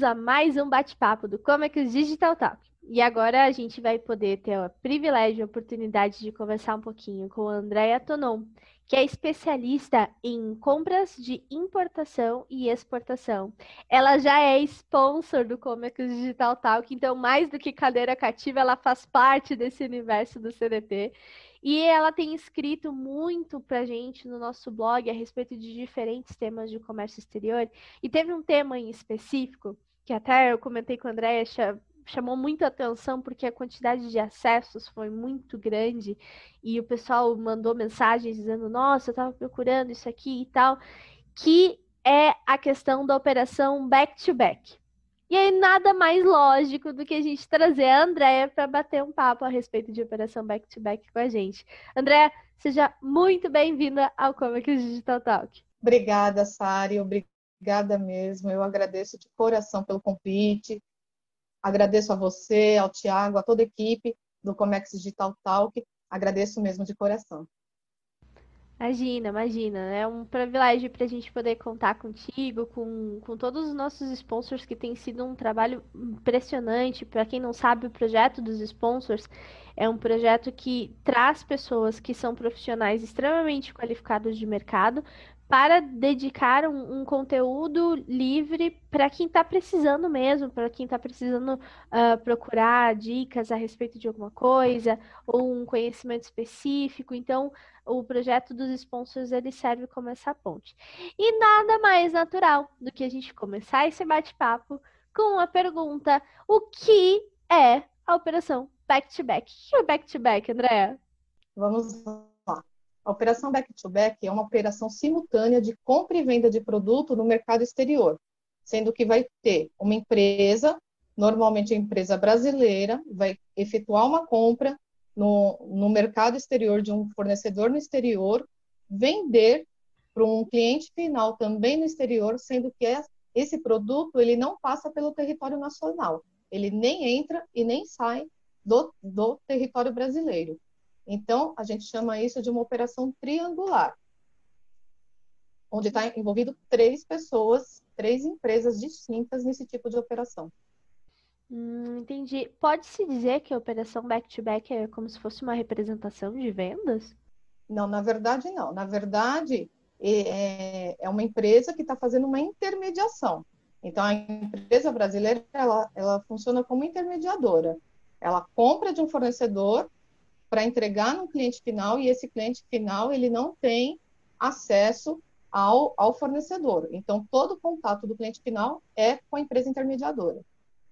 bem-vindos a mais um bate-papo do Comex Digital Talk. E agora a gente vai poder ter o privilégio e a oportunidade de conversar um pouquinho com a Andrea Tonon, que é especialista em compras de importação e exportação. Ela já é sponsor do Comex Digital Talk, então mais do que cadeira cativa, ela faz parte desse universo do CDT. E ela tem escrito muito pra gente no nosso blog a respeito de diferentes temas de comércio exterior. E teve um tema em específico, que até eu comentei com a Andréia, chamou muita atenção porque a quantidade de acessos foi muito grande e o pessoal mandou mensagens dizendo, nossa, eu estava procurando isso aqui e tal, que é a questão da operação back-to-back. E aí, nada mais lógico do que a gente trazer a Andréia para bater um papo a respeito de operação back-to-back com a gente. Andréia, seja muito bem-vinda ao Comex Digital Talk. Obrigada, Sari, obrigada mesmo. Eu agradeço de coração pelo convite. Agradeço a você, ao Tiago, a toda a equipe do Comex Digital Talk. Agradeço mesmo de coração. Imagina. É um privilégio para a gente poder contar contigo, com todos os nossos sponsors, que tem sido um trabalho impressionante. Para quem não sabe, o projeto dos sponsors é um projeto que traz pessoas que são profissionais extremamente qualificados de mercado para dedicar um conteúdo livre para quem está precisando mesmo, para quem está precisando procurar dicas a respeito de alguma coisa ou um conhecimento específico. Então, o projeto dos sponsors ele serve como essa ponte. E nada mais natural do que a gente começar esse bate-papo com uma pergunta: o que é a operação back-to-back? O que é back-to-back, Andréa? Vamos lá. A operação back-to-back é uma operação simultânea de compra e venda de produto no mercado exterior, sendo que vai ter uma empresa, normalmente a empresa brasileira, vai efetuar uma compra no mercado exterior de um fornecedor no exterior, vender para um cliente final também no exterior, sendo que esse produto ele não passa pelo território nacional, ele nem entra e nem sai do território brasileiro. Então, a gente chama isso de uma operação triangular, onde está envolvido 3 pessoas, 3 empresas distintas nesse tipo de operação. Entendi. Pode-se dizer que a operação back-to-back é como se fosse uma representação de vendas? Não, na verdade, não. Na verdade, é uma empresa que está fazendo uma intermediação. Então, a empresa brasileira, ela funciona como intermediadora. Ela compra de um fornecedor para entregar no cliente final, e esse cliente final ele não tem acesso ao fornecedor. Então, todo o contato do cliente final é com a empresa intermediadora.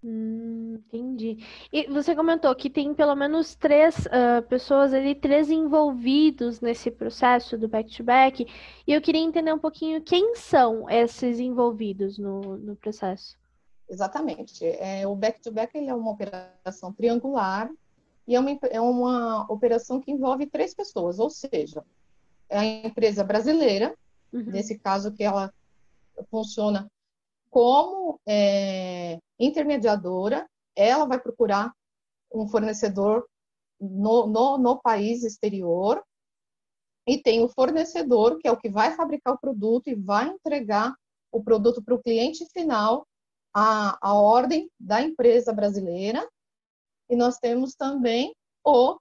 Entendi. E você comentou que tem pelo menos 3 pessoas ali, 3 envolvidos nesse processo do back-to-back, e eu queria entender um pouquinho quem são esses envolvidos no processo. Exatamente. O back-to-back ele é uma operação triangular, e é uma operação que envolve 3 pessoas, ou seja, é a empresa brasileira, nesse caso que ela funciona como intermediadora, ela vai procurar um fornecedor no país exterior, e tem o fornecedor, que é o que vai fabricar o produto e vai entregar o produto para o cliente final, a ordem da empresa brasileira. E nós temos também o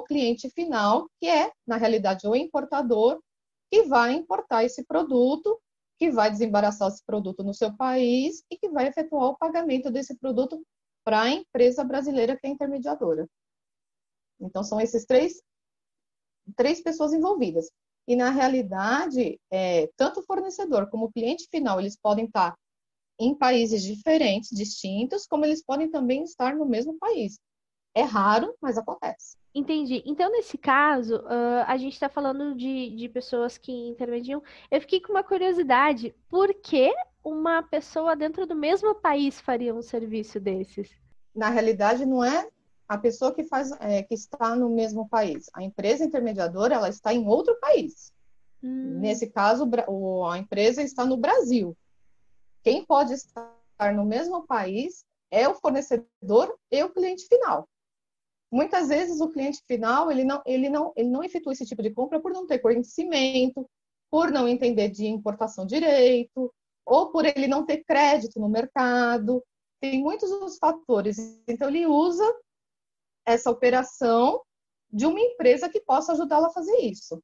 cliente final, que é, na realidade, o importador, que vai importar esse produto, que vai desembaraçar esse produto no seu país e que vai efetuar o pagamento desse produto para a empresa brasileira, que é a intermediadora. Então, são esses três pessoas envolvidas. E, na realidade, tanto o fornecedor como o cliente final, eles podem estar em países diferentes, distintos, como eles podem também estar no mesmo país. É raro, mas acontece. Entendi. Então, nesse caso, a gente está falando de pessoas que intermediam. Eu fiquei com uma curiosidade. Por que uma pessoa dentro do mesmo país faria um serviço desses? Na realidade, não é a pessoa que que está no mesmo país. A empresa intermediadora, ela está em outro país. Nesse caso, a empresa está no Brasil. Quem pode estar no mesmo país é o fornecedor e o cliente final. Muitas vezes o cliente final ele não efetua esse tipo de compra por não ter conhecimento, por não entender de importação direito, ou por ele não ter crédito no mercado. Tem muitos os fatores. Então, ele usa essa operação de uma empresa que possa ajudá-la a fazer isso.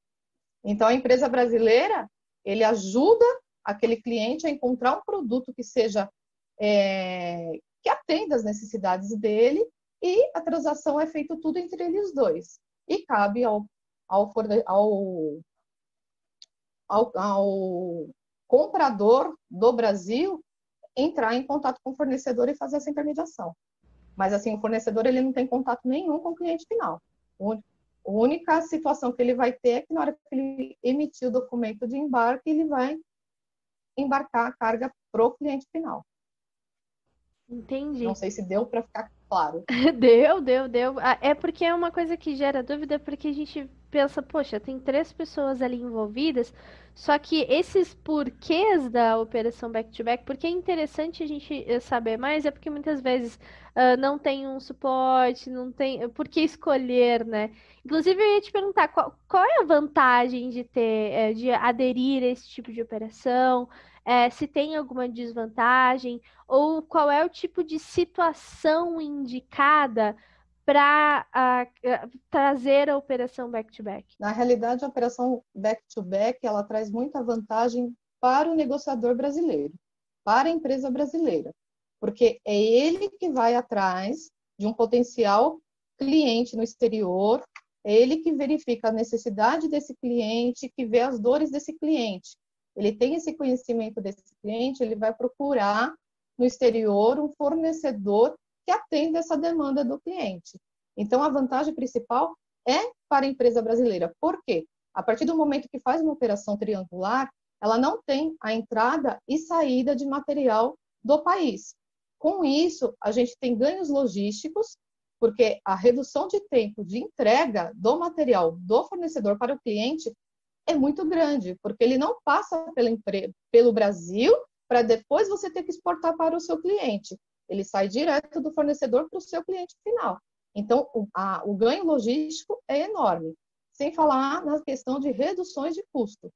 Então, a empresa brasileira, ele ajuda aquele cliente a encontrar um produto que seja que atenda às necessidades dele, e a transação é feita tudo entre eles dois. E cabe ao comprador do Brasil entrar em contato com o fornecedor e fazer essa intermediação. Mas, assim, o fornecedor ele não tem contato nenhum com o cliente final. A única situação que ele vai ter é que na hora que ele emitir o documento de embarque, ele vai embarcar a carga para o cliente final. Entendi. Não sei se deu para ficar claro. Deu. É porque é uma coisa que gera dúvida, porque a gente pensa, poxa, tem 3 pessoas ali envolvidas, só que esses porquês da operação back-to-back, porque é interessante a gente saber mais, é porque muitas vezes não tem um suporte, não tem por que escolher, né? Inclusive, eu ia te perguntar, qual é a vantagem de ter, de aderir a esse tipo de operação? Se tem alguma desvantagem? Ou qual é o tipo de situação indicada para trazer a operação back-to-back? Na realidade, a operação back-to-back, ela traz muita vantagem para o negociador brasileiro, para a empresa brasileira, porque é ele que vai atrás de um potencial cliente no exterior, é ele que verifica a necessidade desse cliente, que vê as dores desse cliente. Ele tem esse conhecimento desse cliente, ele vai procurar no exterior um fornecedor que atenda essa demanda do cliente. Então, a vantagem principal é para a empresa brasileira. Por quê? A partir do momento que faz uma operação triangular, ela não tem a entrada e saída de material do país. Com isso, a gente tem ganhos logísticos, porque a redução de tempo de entrega do material do fornecedor para o cliente é muito grande, porque ele não passa pelo Brasil para depois você ter que exportar para o seu cliente. Ele sai direto do fornecedor para o seu cliente final. Então, o ganho logístico é enorme. Sem falar na questão de reduções de custo.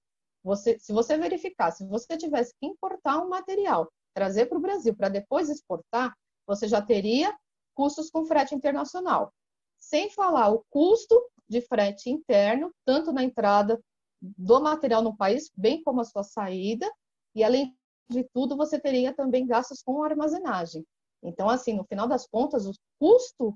Se você verificar, se você tivesse que importar um material, trazer para o Brasil para depois exportar, você já teria custos com frete internacional. Sem falar o custo de frete interno, tanto na entrada do material no país, bem como a sua saída, e além de tudo, você teria também gastos com armazenagem. Então, assim, no final das contas, o custo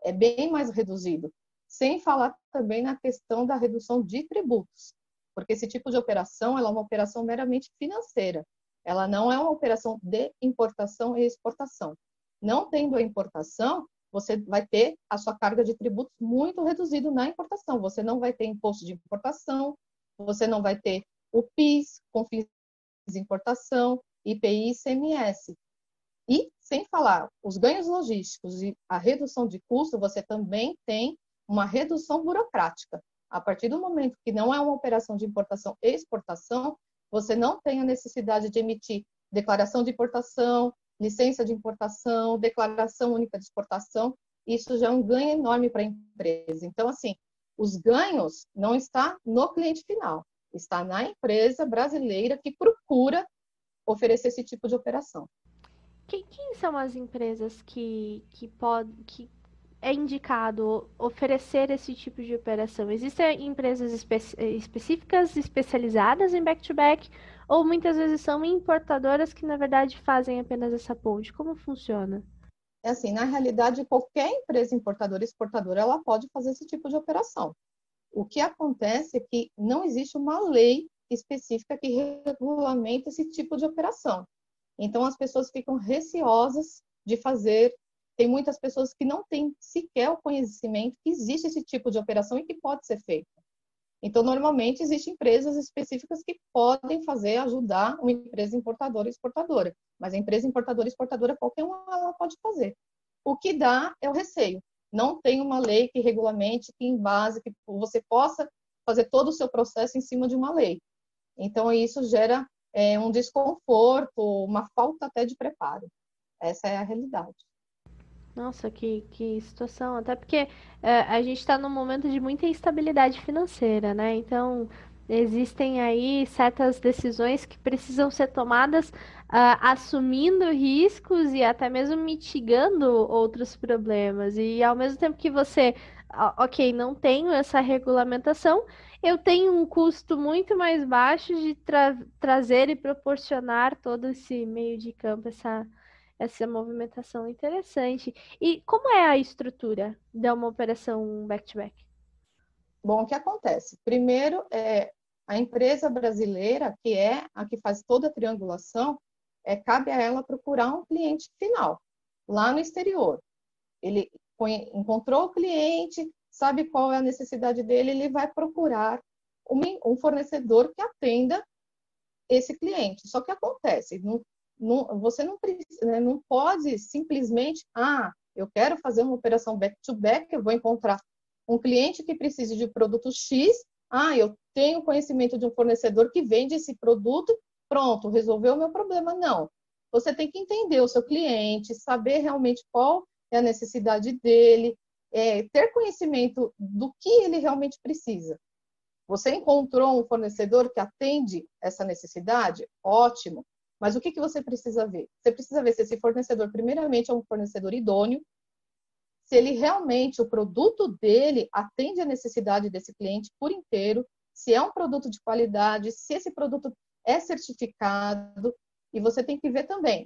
é bem mais reduzido. Sem falar também na questão da redução de tributos, porque esse tipo de operação ela é uma operação meramente financeira. Ela não é uma operação de importação e exportação. Não tendo a importação, você vai ter a sua carga de tributos muito reduzida na importação. Você não vai ter imposto de importação, você não vai ter o PIS, COFINS de importação, IPI e ICMS. E, sem falar, os ganhos logísticos e a redução de custo, você também tem uma redução burocrática. A partir do momento que não é uma operação de importação e exportação, você não tem a necessidade de emitir declaração de importação, licença de importação, declaração única de exportação. Isso já é um ganho enorme para a empresa. Então, assim, os ganhos não estão no cliente final, está na empresa brasileira que procura oferecer esse tipo de operação. Quem são as empresas que é indicado oferecer esse tipo de operação? Existem empresas específicas, especializadas em back-to-back, ou muitas vezes são importadoras que, na verdade, fazem apenas essa ponte? Como funciona? É assim, na realidade, qualquer empresa importadora e exportadora, ela pode fazer esse tipo de operação. O que acontece é que não existe uma lei específica que regulamenta esse tipo de operação. Então, as pessoas ficam receosas de fazer. Tem muitas pessoas que não têm sequer o conhecimento que existe esse tipo de operação e que pode ser feita. Então, normalmente, existem empresas específicas que podem fazer, ajudar uma empresa importadora e exportadora. Mas a empresa importadora e exportadora, qualquer uma ela pode fazer. O que dá é o receio. Não tem uma lei que regulamente, que embase, que você possa fazer todo o seu processo em cima de uma lei. Então, isso gera um desconforto, uma falta até de preparo. Essa é a realidade. Nossa, que situação. Até porque a gente está num momento de muita instabilidade financeira, né? Então, Existem aí certas decisões que precisam ser tomadas, assumindo riscos e até mesmo mitigando outros problemas. E ao mesmo tempo que você, ok, não tenho essa regulamentação, eu tenho um custo muito mais baixo de trazer e proporcionar todo esse meio de campo, essa movimentação interessante. E como é a estrutura de uma operação back-to-back? Bom, o que acontece? Primeiro, a empresa brasileira, que é a que faz toda a triangulação, cabe a ela procurar um cliente final, lá no exterior. Ele encontrou o cliente, sabe qual é a necessidade dele, ele vai procurar um fornecedor que atenda esse cliente. Só que acontece, você não precisa, né, não pode simplesmente, eu quero fazer uma operação back-to-back, eu vou encontrar um cliente que precise de produto X, eu tenho conhecimento de um fornecedor que vende esse produto, pronto, resolveu o meu problema. Não. Você tem que entender o seu cliente, saber realmente qual é a necessidade dele, ter conhecimento do que ele realmente precisa. Você encontrou um fornecedor que atende essa necessidade? Ótimo. Mas o que você precisa ver? Você precisa ver se esse fornecedor, primeiramente, é um fornecedor idôneo, se ele realmente, o produto dele atende a necessidade desse cliente por inteiro, se é um produto de qualidade, se esse produto é certificado. E você tem que ver também,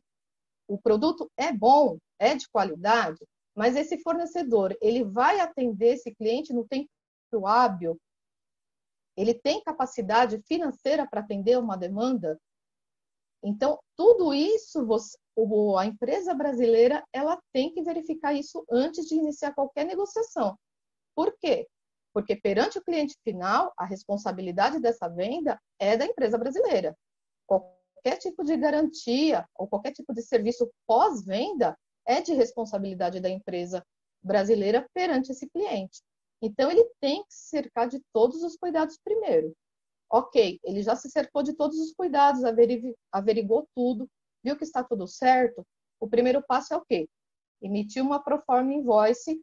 o produto é bom, é de qualidade, mas esse fornecedor, ele vai atender esse cliente no tempo hábil? Ele tem capacidade financeira para atender uma demanda? Então, tudo isso, a empresa brasileira, ela tem que verificar isso antes de iniciar qualquer negociação. Por quê? Porque perante o cliente final, a responsabilidade dessa venda é da empresa brasileira. Qualquer tipo de garantia ou qualquer tipo de serviço pós-venda é de responsabilidade da empresa brasileira perante esse cliente. Então, ele tem que se cercar de todos os cuidados primeiro. Ok, ele já se cercou de todos os cuidados, averigou tudo, viu que está tudo certo. O primeiro passo é o quê? Emitir uma proforma invoice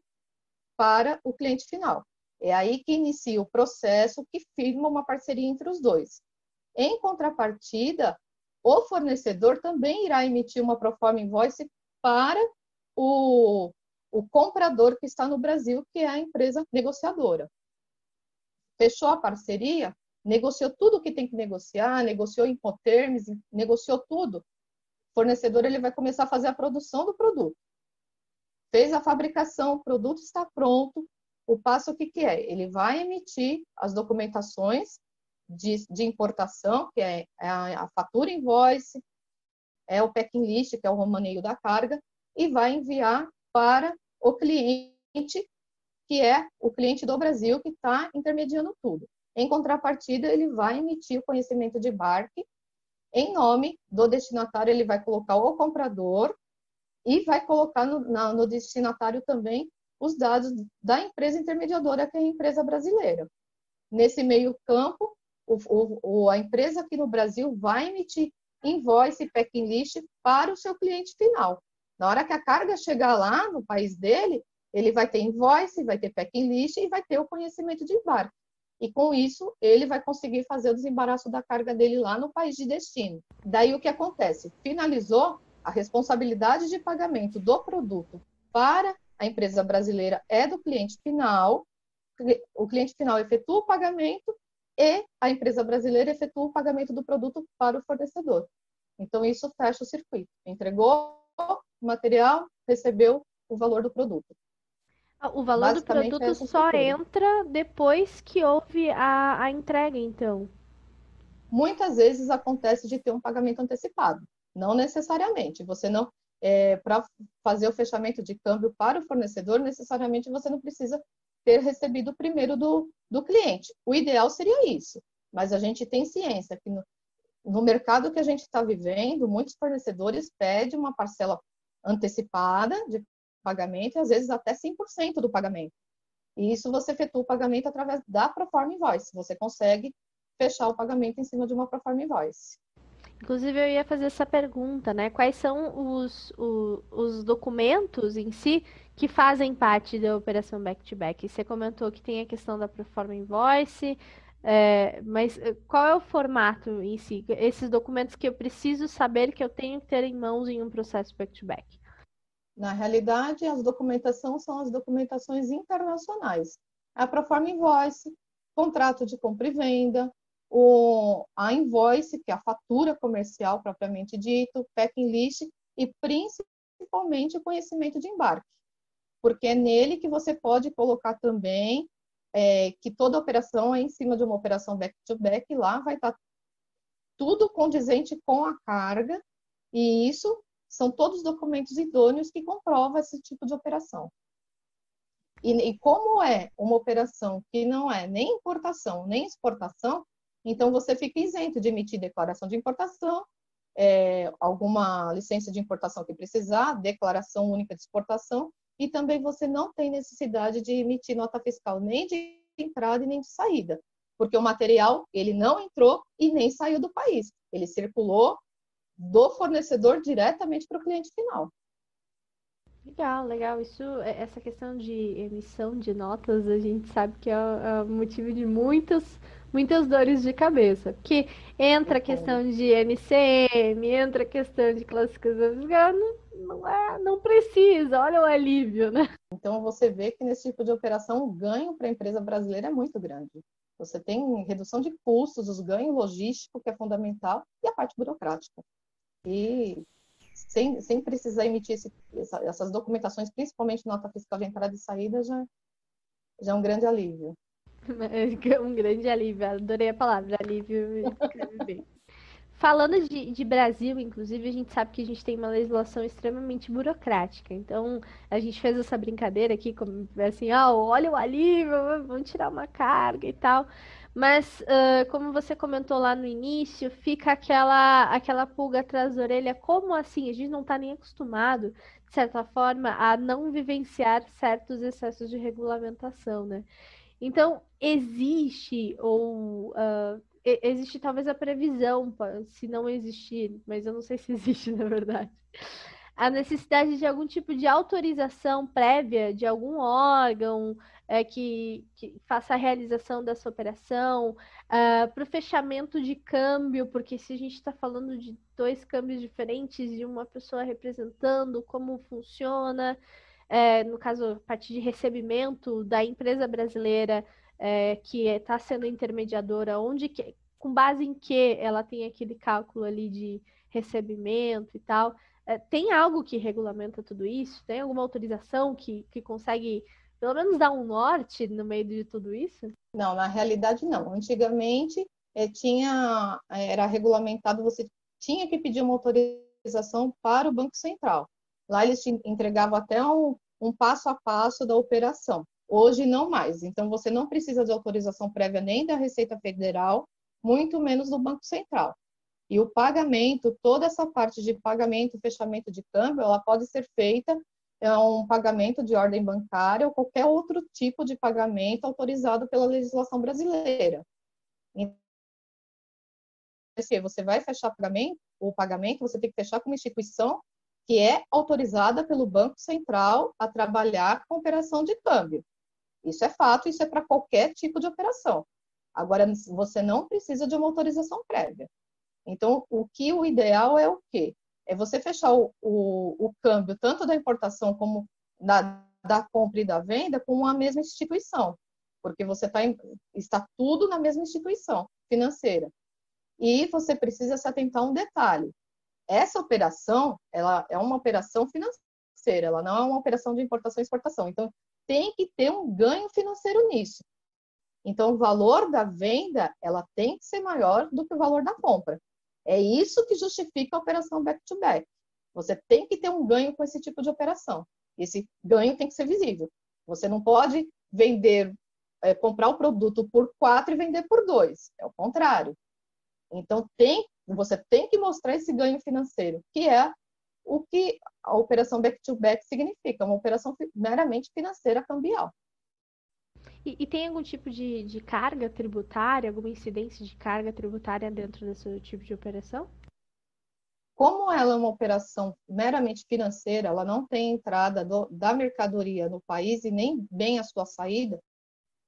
para o cliente final. É aí que inicia o processo que firma uma parceria entre os dois. Em contrapartida, o fornecedor também irá emitir uma proforma invoice para o comprador que está no Brasil, que é a empresa negociadora. Fechou a parceria, negociou tudo o que tem que negociar, negociou Incoterms, negociou tudo. O fornecedor ele vai começar a fazer a produção do produto. Fez a fabricação, o produto está pronto. O passo o que é? Ele vai emitir as documentações de importação, que é a fatura invoice, é o packing list, que é o romaneio da carga, e vai enviar para o cliente, que é o cliente do Brasil, que está intermediando tudo. Em contrapartida, ele vai emitir o conhecimento de embarque. Em nome do destinatário, ele vai colocar o comprador e vai colocar no destinatário também os dados da empresa intermediadora, que é a empresa brasileira. Nesse meio campo, a empresa aqui no Brasil vai emitir invoice e packing list para o seu cliente final. Na hora que a carga chegar lá no país dele, ele vai ter invoice, vai ter packing list e vai ter o conhecimento de embarque. E com isso, ele vai conseguir fazer o desembaraço da carga dele lá no país de destino. Daí o que acontece? Finalizou, a responsabilidade de pagamento do produto para a empresa brasileira é do cliente final. O cliente final efetua o pagamento e a empresa brasileira efetua o pagamento do produto para o fornecedor. Então, isso fecha o circuito. Entregou o material, recebeu o valor do produto. O valor do Basicamente, é produto essa só estrutura. entra depois que houve a entrega, então. Muitas vezes acontece de ter um pagamento antecipado. Não necessariamente. Você não, para fazer o fechamento de câmbio para o fornecedor, necessariamente você não precisa ter recebido primeiro do cliente. O ideal seria isso. Mas a gente tem ciência que no mercado que a gente está vivendo, muitos fornecedores pedem uma parcela antecipada de pagamento, e às vezes até 100% do pagamento. E isso você efetua o pagamento através da Proforma Invoice. Você consegue fechar o pagamento em cima de uma Proforma Invoice. Inclusive, eu ia fazer essa pergunta, né? Quais são os documentos em si que fazem parte da operação back-to-back? Você comentou que tem a questão da Proforma Invoice, Mas qual é o formato em si? Esses documentos que eu preciso saber que eu tenho que ter em mãos em um processo back-to-back. Na realidade, as documentações são as documentações internacionais. A proforma invoice, contrato de compra e venda, a invoice, que é a fatura comercial propriamente dito, packing list e principalmente o conhecimento de embarque, porque é nele que você pode colocar também que toda operação é em cima de uma operação back-to-back, e lá vai estar tudo condizente com a carga, e isso são todos documentos idôneos que comprovam esse tipo de operação. E como é uma operação que não é nem importação nem exportação, então você fica isento de emitir declaração de importação, alguma licença de importação que precisar, declaração única de exportação, e também você não tem necessidade de emitir nota fiscal nem de entrada e nem de saída, porque o material ele não entrou e nem saiu do país, ele circulou do fornecedor diretamente para o cliente final. Legal, legal. Essa questão de emissão de notas, a gente sabe que é motivo de muitas dores de cabeça. Porque entra a questão de NCM, entra a questão de classificação fiscal, não precisa, olha o alívio, né? Então, você vê que nesse tipo de operação, o ganho para a empresa brasileira é muito grande. Você tem redução de custos, os ganhos logísticos, que é fundamental, e a parte burocrática. E sem precisar emitir essas documentações, principalmente nota fiscal de entrada e saída, já é um grande alívio. É um grande alívio, adorei a palavra, alívio, escreve bem. Falando de Brasil, inclusive, a gente sabe que a gente tem uma legislação extremamente burocrática. Então, a gente fez essa brincadeira aqui, como assim, olha o alívio, vamos tirar uma carga e tal. Mas, como você comentou lá no início, fica aquela pulga atrás da orelha. Como assim? A gente não está nem acostumado, de certa forma, a não vivenciar certos excessos de regulamentação, né? Então, existe talvez a previsão, se não existir, mas eu não sei se existe na verdade, a necessidade de algum tipo de autorização prévia de algum órgão que faça a realização dessa operação, para o fechamento de câmbio, porque se a gente está falando de dois câmbios diferentes e uma pessoa representando como funciona, no caso, a partir de recebimento da empresa brasileira que está sendo intermediadora, com base em que ela tem aquele cálculo ali de recebimento e tal. Tem algo que regulamenta tudo isso? Tem alguma autorização que consegue, pelo menos, dar um norte no meio de tudo isso? Não, na realidade, não. Antigamente, era regulamentado, você tinha que pedir uma autorização para o Banco Central. Lá eles te entregavam até um passo a passo da operação. Hoje, não mais. Então, você não precisa de autorização prévia nem da Receita Federal, muito menos do Banco Central. E o pagamento, toda essa parte de pagamento, fechamento de câmbio, ela pode ser feita um pagamento de ordem bancária ou qualquer outro tipo de pagamento autorizado pela legislação brasileira. Então, se você vai fechar o pagamento, você tem que fechar com uma instituição que é autorizada pelo Banco Central a trabalhar com operação de câmbio. Isso é fato, isso é para qualquer tipo de operação. Agora, você não precisa de uma autorização prévia. Então, o ideal é o quê? É você fechar o câmbio, tanto da importação como da compra e da venda, com a mesma instituição, porque você está tudo na mesma instituição financeira. E você precisa se atentar a um detalhe. Essa operação, ela é uma operação financeira, ela não é uma operação de importação e exportação. Então, tem que ter um ganho financeiro nisso. Então, o valor da venda, ela tem que ser maior do que o valor da compra. É isso que justifica a operação back-to-back. Você tem que ter um ganho com esse tipo de operação. Esse ganho tem que ser visível. Você não pode comprar o produto por 4 e vender por 2. É o contrário. Então, você tem que mostrar esse ganho financeiro, que é o que a operação back-to-back significa, uma operação meramente financeira cambial. E tem algum tipo de carga tributária, alguma incidência de carga tributária dentro desse tipo de operação? Como ela é uma operação meramente financeira, ela não tem entrada da mercadoria no país e nem bem a sua saída,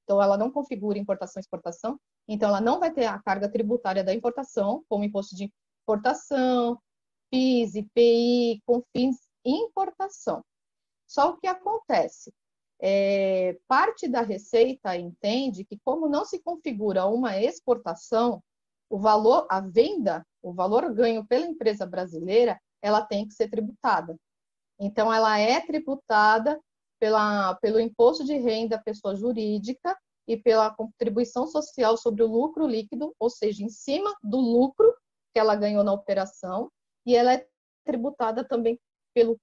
então ela não configura importação e exportação, Então, ela não vai ter a carga tributária da importação, como imposto de importação, PIS, IPI, COFINS, importação. Só o que acontece? Parte da receita entende que, como não se configura uma exportação, o valor, a venda, o valor ganho pela empresa brasileira, ela tem que ser tributada. Então, ela é tributada pelo imposto de renda pessoa jurídica e pela contribuição social sobre o lucro líquido, ou seja, em cima do lucro que ela ganhou na operação, e ela é tributada também pelo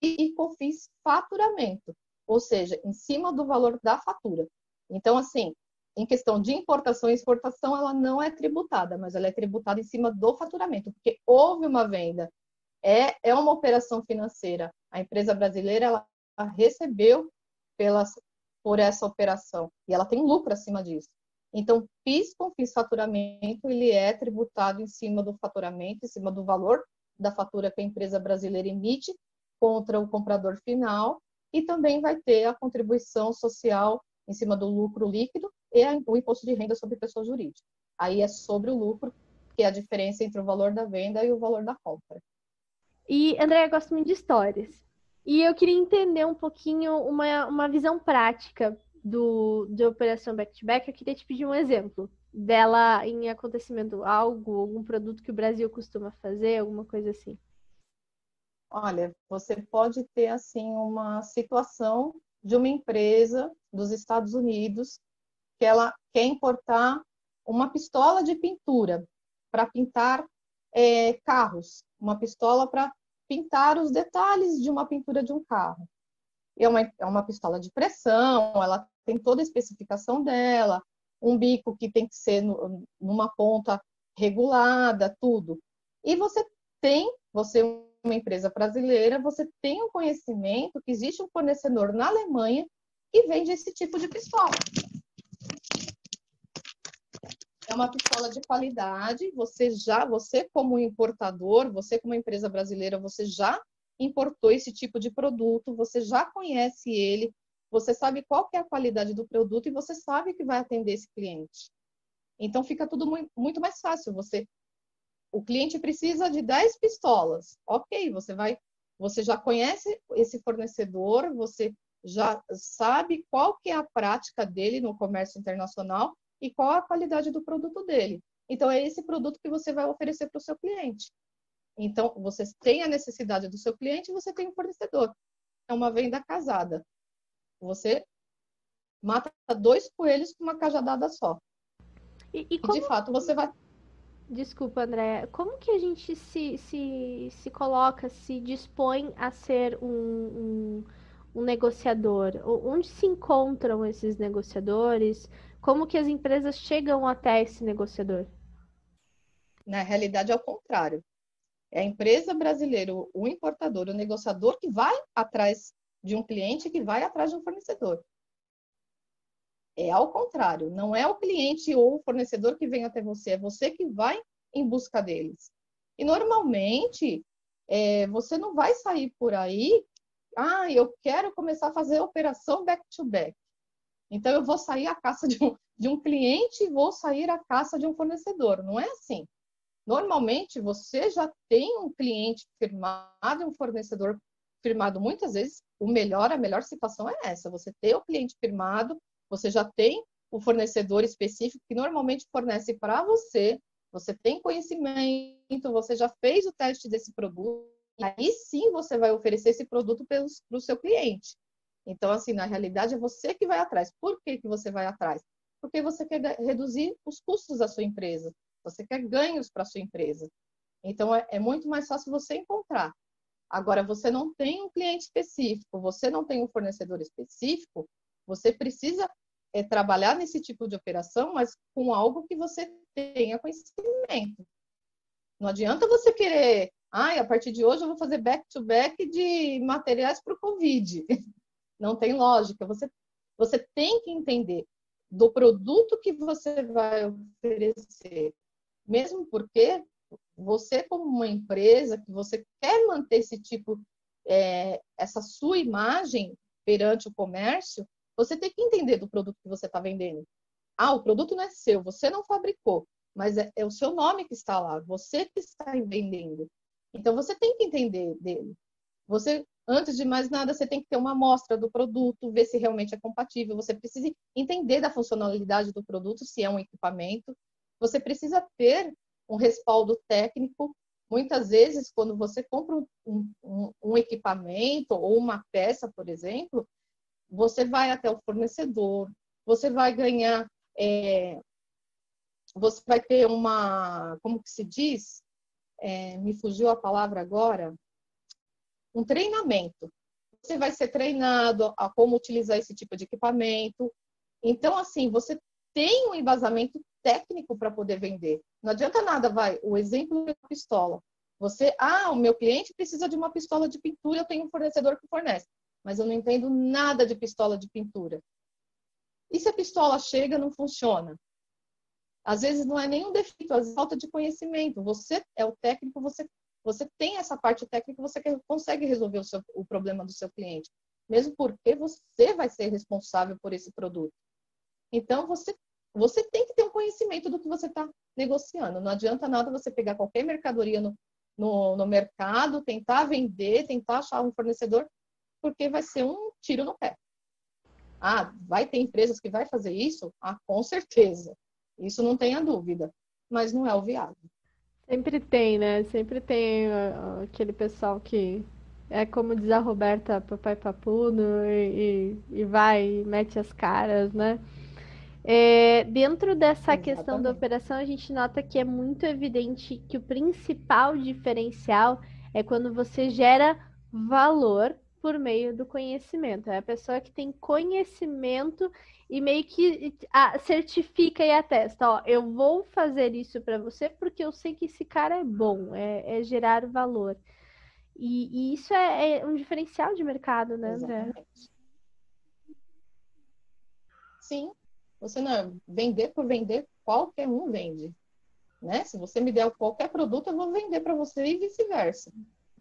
e COFINS faturamento, ou seja, em cima do valor da fatura. Então, assim, em questão de importação e exportação, ela não é tributada, mas ela é tributada em cima do faturamento, porque houve uma venda, é uma operação financeira. A empresa brasileira, ela recebeu por essa operação, e ela tem lucro acima disso. Então, PIS, COFINS, faturamento, ele é tributado em cima do faturamento, em cima do valor da fatura que a empresa brasileira emite contra o comprador final, e também vai ter a contribuição social em cima do lucro líquido e o imposto de renda sobre pessoa jurídica. Aí é sobre o lucro, que é a diferença entre o valor da venda e o valor da compra. E, André, eu gosto muito de histórias. E eu queria entender um pouquinho uma visão prática de Operação Back to Back. Eu queria te pedir um exemplo dela em acontecimento, algum produto que o Brasil costuma fazer, alguma coisa assim. Olha, você pode ter assim uma situação de uma empresa dos Estados Unidos que ela quer importar uma pistola de pintura para pintar carros, uma pistola para pintar os detalhes de uma pintura de um carro. É uma pistola de pressão, ela tem toda a especificação dela, um bico que tem que ser numa ponta regulada, tudo. E você uma empresa brasileira, você tem um conhecimento que existe um fornecedor na Alemanha que vende esse tipo de pistola. É uma pistola de qualidade, você como importador, você como empresa brasileira, você já importou esse tipo de produto, você já conhece ele, você sabe qual que é a qualidade do produto e você sabe que vai atender esse cliente. Então fica tudo muito mais fácil. O cliente precisa de 10 pistolas. Ok, você já conhece esse fornecedor, você já sabe qual que é a prática dele no comércio internacional e qual a qualidade do produto dele. Então, é esse produto que você vai oferecer para o seu cliente. Então, você tem a necessidade do seu cliente e você tem um fornecedor. É uma venda casada. Você mata 2 coelhos com uma cajadada só. E E, de como fato, você vai... Desculpa, André. Como que a gente se coloca, se dispõe a ser um negociador? Onde se encontram esses negociadores? Como que as empresas chegam até esse negociador? Na realidade, é o contrário. É a empresa brasileira, o importador, o negociador que vai atrás de um cliente, que vai atrás de um fornecedor. É ao contrário, não é o cliente ou o fornecedor que vem até você, é você que vai em busca deles. E normalmente, você não vai sair por aí, eu quero começar a fazer operação back-to-back. Então, eu vou sair à caça de um cliente e vou sair à caça de um fornecedor. Não é assim. Normalmente, você já tem um cliente firmado, um fornecedor firmado. Muitas vezes, a melhor situação é essa. Você ter o cliente firmado, você já tem o fornecedor específico que normalmente fornece para você. Você tem conhecimento, você já fez o teste desse produto. Aí sim você vai oferecer esse produto para o seu cliente. Então, assim, na realidade, é você que vai atrás. Por que você vai atrás? Porque você quer reduzir os custos da sua empresa. Você quer ganhos para sua empresa. Então, é muito mais fácil você encontrar. Agora, você não tem um cliente específico, você não tem um fornecedor específico, você precisa trabalhar nesse tipo de operação, mas com algo que você tenha conhecimento. Não adianta você querer, a partir de hoje eu vou fazer back-to-back de materiais para o Covid. Não tem lógica. Você tem que entender do produto que você vai oferecer. Mesmo porque você, como uma empresa, que você quer manter esse tipo, essa sua imagem perante o comércio, você tem que entender do produto que você está vendendo. o produto não é seu, você não fabricou, mas é o seu nome que está lá, você que está vendendo. Então, você tem que entender dele. Você, antes de mais nada, você tem que ter uma amostra do produto, ver se realmente é compatível. Você precisa entender da funcionalidade do produto, se é um equipamento. Você precisa ter um respaldo técnico. Muitas vezes, quando você compra um equipamento ou uma peça, por exemplo, você vai até o fornecedor, você vai ganhar, você vai ter como que se diz? Me fugiu a palavra agora, um treinamento. Você vai ser treinado a como utilizar esse tipo de equipamento. Então, assim, você tem um embasamento técnico para poder vender. Não adianta nada, o exemplo da pistola. O meu cliente precisa de uma pistola de pintura, eu tenho um fornecedor que fornece, mas eu não entendo nada de pistola de pintura. E se a pistola chega, não funciona? Às vezes não é nenhum defeito, às vezes falta de conhecimento. Você é o técnico, você tem essa parte técnica, você consegue resolver o problema do seu cliente, mesmo porque você vai ser responsável por esse produto. Então, você tem que ter um conhecimento do que você está negociando. Não adianta nada você pegar qualquer mercadoria no mercado, tentar vender, tentar achar um fornecedor, porque vai ser um tiro no pé. Vai ter empresas que vai fazer isso? Com certeza. Isso não tenha dúvida. Mas não é o viável. Sempre tem, né? Sempre tem aquele pessoal que é como diz a Roberta, papai papudo, e vai, e mete as caras, né? Dentro dessa questão da Exatamente. operação, a gente nota que é muito evidente que o principal diferencial é quando você gera valor por meio do conhecimento. É a pessoa que tem conhecimento e meio que certifica e atesta, ó, eu vou fazer isso para você porque eu sei que esse cara é bom, é gerar valor. E isso é um diferencial de mercado, né, André? Exatamente. Sim, você não vender por vender, qualquer um vende, né? Se você me der qualquer produto, eu vou vender para você e vice-versa.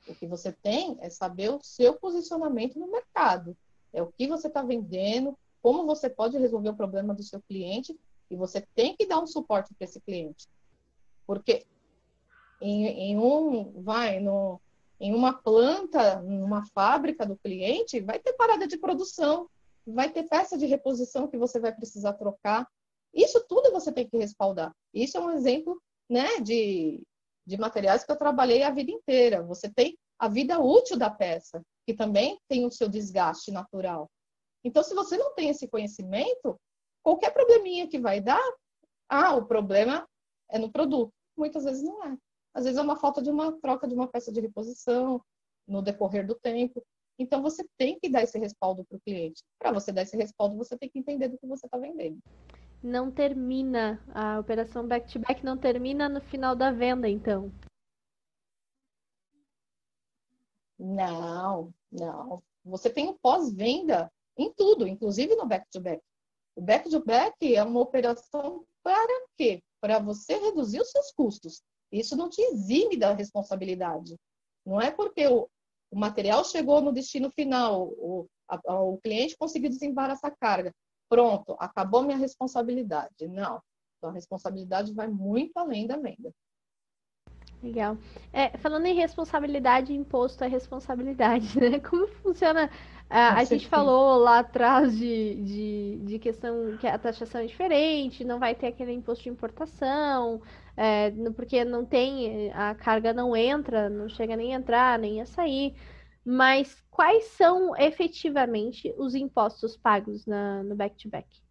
O que você tem é saber o seu posicionamento no mercado. É o que você está vendendo, como você pode resolver o problema do seu cliente, e você tem que dar um suporte para esse cliente. Porque em uma planta, numa fábrica do cliente, vai ter parada de produção, vai ter peça de reposição que você vai precisar trocar. Isso tudo você tem que respaldar. Isso é um exemplo, né, de materiais que eu trabalhei a vida inteira. Você tem a vida útil da peça, que também tem o seu desgaste natural. Então, se você não tem esse conhecimento, qualquer probleminha que vai dar, o problema é no produto. Muitas vezes não é. Às vezes é uma falta de uma troca de uma peça de reposição no decorrer do tempo. Então, você tem que dar esse respaldo para o cliente. Para você dar esse respaldo, você tem que entender do que você está vendendo. Não termina, a operação back-to-back não termina no final da venda, então. Não, não. Você tem o pós-venda em tudo, inclusive no back-to-back. O back-to-back é uma operação para quê? Para você reduzir os seus custos. Isso não te exime da responsabilidade. Não é porque o material chegou no destino final, o cliente conseguiu desembaraçar essa carga. Pronto, acabou minha responsabilidade. Não. Então, a responsabilidade vai muito além da venda. Legal. Falando em responsabilidade, imposto é responsabilidade, né? Como funciona? Com A gente certeza. falou lá atrás de questão que a taxação é diferente, não vai ter aquele imposto de importação, porque não tem, a carga não entra, não chega nem a entrar, nem a sair. Mas quais são efetivamente os impostos pagos no back-to-back?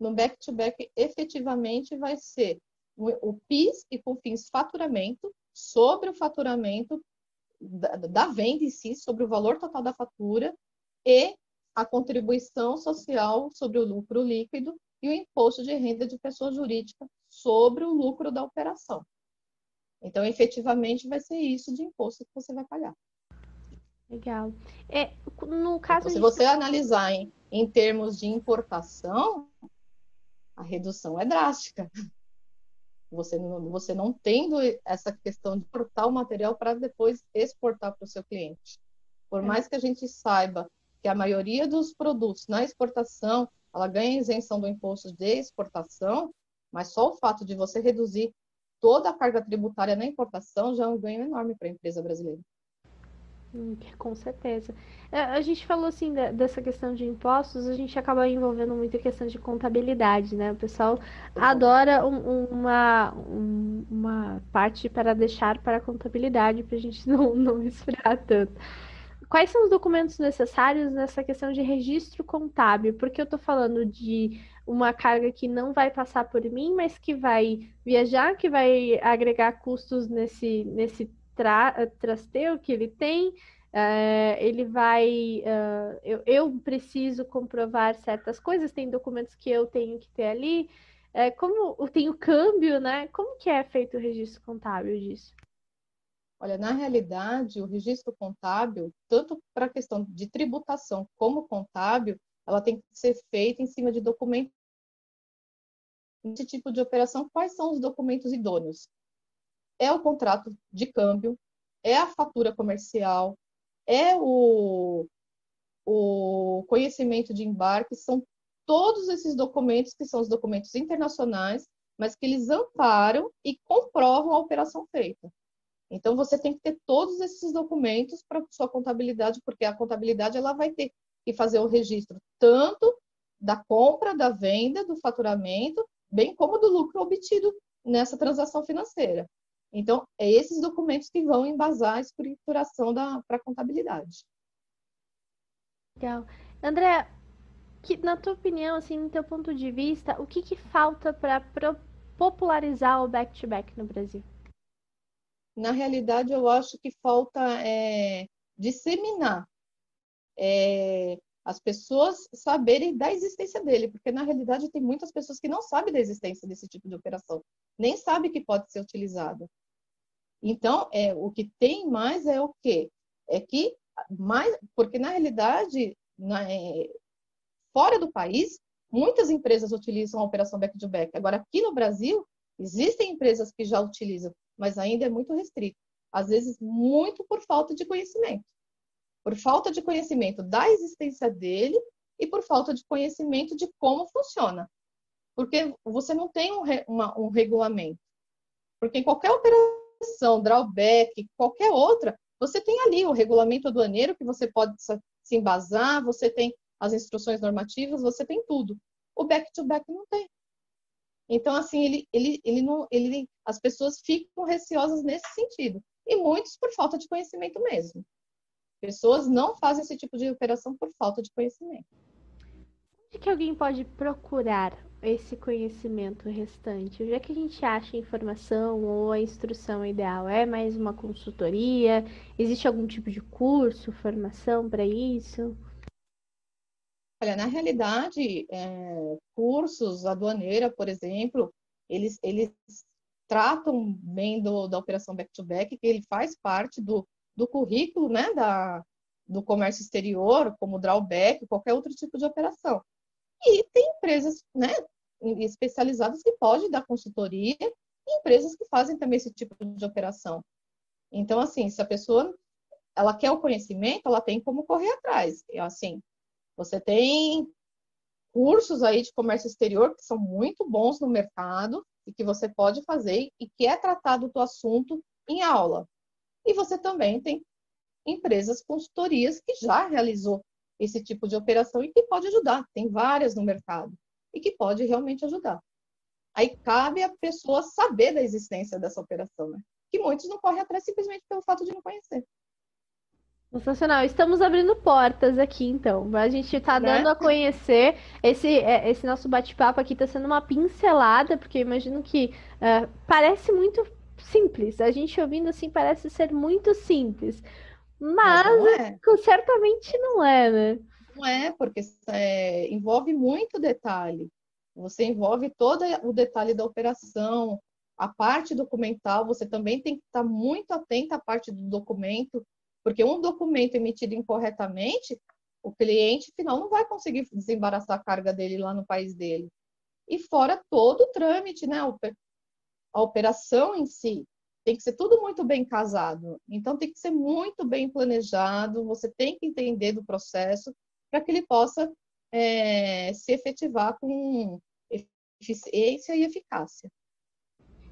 No back-to-back, efetivamente, vai ser o PIS e COFINS faturamento sobre o faturamento da venda em si, sobre o valor total da fatura, e a contribuição social sobre o lucro líquido e o imposto de renda de pessoa jurídica sobre o lucro da operação. Então, efetivamente, vai ser isso de imposto que você vai pagar. Legal. No caso, Então, a se gente você analisar em termos de importação, a redução é drástica. Você não tendo essa questão de importar o material para depois exportar para o seu cliente. Por mais que a gente saiba que a maioria dos produtos na exportação ela ganha isenção do imposto de exportação, mas só o fato de você reduzir toda a carga tributária na importação já é um ganho enorme para a empresa brasileira. Com certeza. A gente falou assim dessa questão de impostos, a gente acaba envolvendo muito a questão de contabilidade, né? O pessoal Exato. adora uma parte para deixar para a contabilidade, para a gente não esfriar tanto. Quais são os documentos necessários nessa questão de registro contábil? Porque eu estou falando de uma carga que não vai passar por mim, mas que vai viajar, que vai agregar custos nesse trasteio que ele tem. Ele vai. Eu preciso comprovar certas coisas, tem documentos que eu tenho que ter ali. Como eu tenho câmbio, né? Como que é feito o registro contábil disso? Olha, na realidade, o registro contábil, tanto para a questão de tributação como contábil, ela tem que ser feita em cima de documentos. Nesse tipo de operação, quais são os documentos idôneos? É o contrato de câmbio, é a fatura comercial, é o conhecimento de embarque, são todos esses documentos que são os documentos internacionais, mas que eles amparam e comprovam a operação feita. Então, você tem que ter todos esses documentos para sua contabilidade, porque a contabilidade ela vai ter que fazer o registro tanto da compra, da venda, do faturamento, bem como do lucro obtido nessa transação financeira. Então, é esses documentos que vão embasar a escrituração para a contabilidade. Legal. André, na tua opinião, assim, no teu ponto de vista, o que que falta para popularizar o back-to-back no Brasil? Na realidade, eu acho que falta disseminar, as pessoas saberem da existência dele, porque na realidade tem muitas pessoas que não sabem da existência desse tipo de operação, nem sabem que pode ser utilizado. Então, o que tem mais é o quê? É que mais, porque na realidade, fora do país, muitas empresas utilizam a operação back-to-back. Agora, aqui no Brasil, existem empresas que já utilizam, mas ainda é muito restrito. Às vezes, muito por falta de conhecimento. Por falta de conhecimento da existência dele e por falta de conhecimento de como funciona. Porque você não tem um regulamento. Porque em qualquer operação, drawback, qualquer outra, você tem ali o regulamento aduaneiro que você pode se embasar, você tem as instruções normativas, você tem tudo. O back-to-back não tem. Então, assim, as pessoas ficam receosas nesse sentido. E muitos por falta de conhecimento mesmo. Pessoas não fazem esse tipo de operação por falta de conhecimento. Onde que alguém pode procurar esse conhecimento restante? Onde é que a gente acha a informação ou a instrução ideal? É mais uma consultoria? Existe algum tipo de curso, formação para isso? Olha, na realidade, cursos, aduaneira, por exemplo, eles tratam bem da operação back-to-back, que ele faz parte do currículo, né, do comércio exterior, como drawback, qualquer outro tipo de operação. E tem empresas, né, especializadas que podem dar consultoria e empresas que fazem também esse tipo de operação. Então, assim, se a pessoa ela quer o conhecimento, ela tem como correr atrás. E, assim, você tem cursos aí de comércio exterior que são muito bons no mercado e que você pode fazer e que é tratado do assunto em aula. E você também tem empresas consultorias que já realizou esse tipo de operação e que pode ajudar. Tem várias no mercado e que pode realmente ajudar. Aí cabe a pessoa saber da existência dessa operação, né? Que muitos não correm atrás simplesmente pelo fato de não conhecer, Sensacional. Estamos abrindo portas aqui, então. A gente está dando né? a conhecer esse nosso bate-papo aqui está sendo uma pincelada, porque eu imagino que parece muito simples. A gente ouvindo assim parece ser muito simples, Mas mas não é. certamente não é, né? Não é, porque envolve muito detalhe. Você envolve todo o detalhe da operação, a parte documental, você também tem que estar muito atento à parte do documento, porque um documento emitido incorretamente, o cliente final não vai conseguir desembaraçar a carga dele lá no país dele. E fora todo o trâmite, né? A operação em si. Tem que ser tudo muito bem casado. Então, tem que ser muito bem planejado, você tem que entender do processo para que ele possa se efetivar com eficiência e eficácia.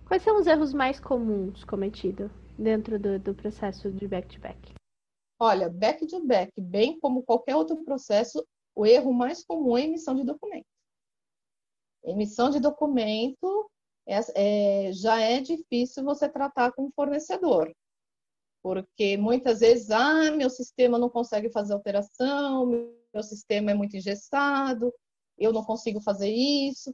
Quais são os erros mais comuns cometidos dentro do processo de back-to-back? Olha, back-to-back, bem como qualquer outro processo, o erro mais comum é a emissão de documento. Emissão de documento já é difícil você tratar com o fornecedor, porque muitas vezes, meu sistema não consegue fazer alteração, meu sistema é muito engessado, eu não consigo fazer isso.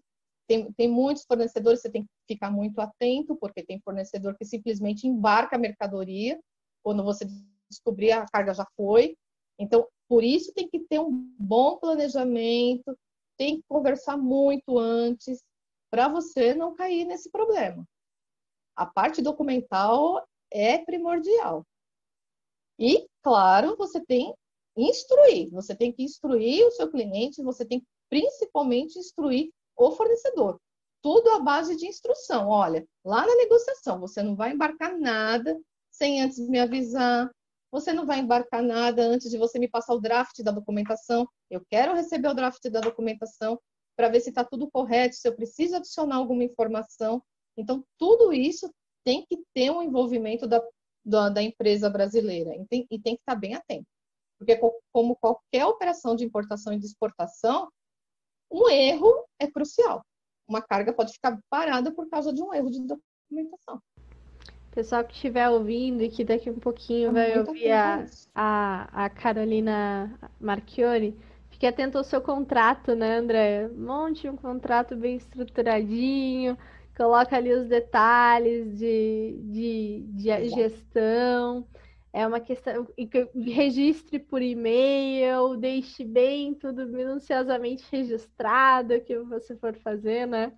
Tem muitos fornecedores, você tem que ficar muito atento, porque tem fornecedor que simplesmente embarca a mercadoria, quando você descobrir a carga já foi. Então, por isso tem que ter um bom planejamento, tem que conversar muito antes, para você não cair nesse problema. A parte documental é primordial. E, claro, você tem que instruir o seu cliente, você tem que principalmente instruir o fornecedor. Tudo à base de instrução. Olha, lá na negociação, você não vai embarcar nada sem antes me avisar, você não vai embarcar nada antes de você me passar o draft da documentação. Eu quero receber o draft da documentação para ver se está tudo correto, se eu preciso adicionar alguma informação. Então, tudo isso tem que ter um envolvimento da empresa brasileira e tem que estar bem atento. Porque, como qualquer operação de importação e de exportação, um erro é crucial. Uma carga pode ficar parada por causa de um erro de documentação. Pessoal que estiver ouvindo e que daqui um pouquinho vai ouvir a Carolina Marchiori, fique atento ao seu contrato, né, André? Monte um contrato bem estruturadinho, coloca ali os detalhes de gestão. É uma questão, registre por e-mail, deixe bem tudo minuciosamente registrado o que você for fazer, né?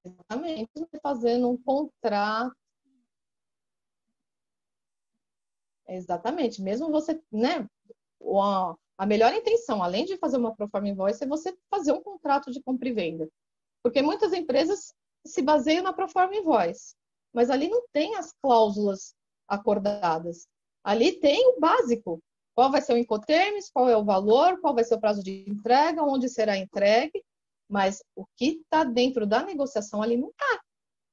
Exatamente, fazendo um contrato. Exatamente, mesmo você, né, a melhor intenção, além de fazer uma proforma invoice, é você fazer um contrato de compra e venda. Porque muitas empresas se baseiam na proforma invoice, mas ali não tem as cláusulas acordadas. Ali tem o básico. Qual vai ser o Incoterms, qual é o valor, qual vai ser o prazo de entrega, onde será entregue, mas o que está dentro da negociação ali não está.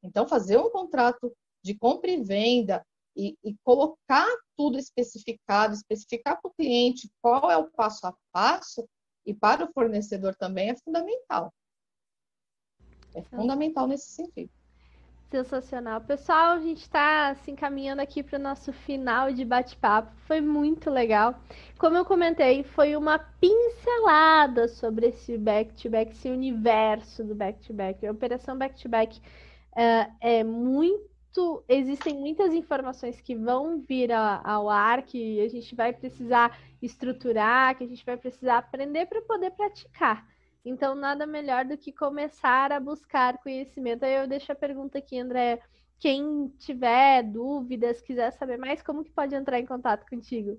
Então, fazer um contrato de compra e venda e colocar tudo especificado, especificar para o cliente qual é o passo a passo e para o fornecedor também é fundamental. É fundamental nesse sentido. Sensacional. Pessoal, a gente está se encaminhando aqui para o nosso final de bate-papo. Foi muito legal. Como eu comentei, foi uma pincelada sobre esse back-to-back, esse universo do back-to-back. A operação back-to-back é muito... Existem muitas informações que vão vir ao ar, que a gente vai precisar estruturar, que a gente vai precisar aprender para poder praticar. Então, nada melhor do que começar a buscar conhecimento. Aí eu deixo a pergunta aqui, André. Quem tiver dúvidas, quiser saber mais, como que pode entrar em contato contigo?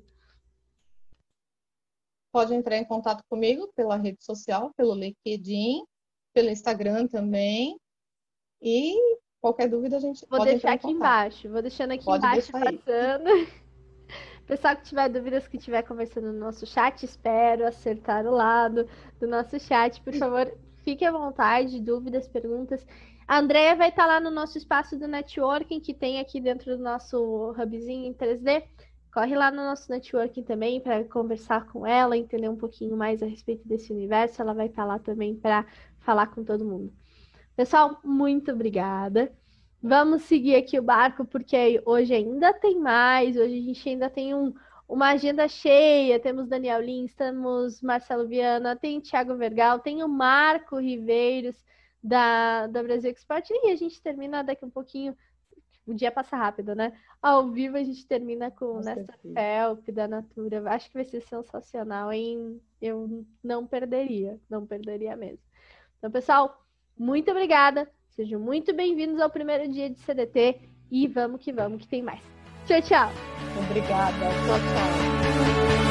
Pode entrar em contato comigo pela rede social, pelo LinkedIn, pelo Instagram também. E qualquer dúvida a gente pode entrar em contato. Vou deixar aqui embaixo. Vou deixando aqui embaixo passando. Pessoal que tiver dúvidas, que estiver conversando no nosso chat, espero acertar o lado do nosso chat. Por favor, fique à vontade, dúvidas, perguntas. A Andrea vai estar lá no nosso espaço do networking, que tem aqui dentro do nosso hubzinho em 3D. Corre lá no nosso networking também para conversar com ela, entender um pouquinho mais a respeito desse universo. Ela vai estar lá também para falar com todo mundo. Pessoal, muito obrigada. Vamos seguir aqui o barco, porque hoje ainda tem mais. Hoje a gente ainda tem uma agenda cheia. Temos Daniel Lins, temos Marcelo Viana, tem Thiago Vergal, tem o Marco Riveiros da Brasil Export. E a gente termina daqui um pouquinho. O dia passa rápido, né? Ao vivo a gente termina com Nesta Felp da Natura. Acho que vai ser sensacional, hein? Eu não perderia mesmo. Então, pessoal, muito obrigada. Sejam muito bem-vindos ao primeiro dia de CDT e vamos, que tem mais. Tchau, tchau. Obrigada. Tchau, tchau.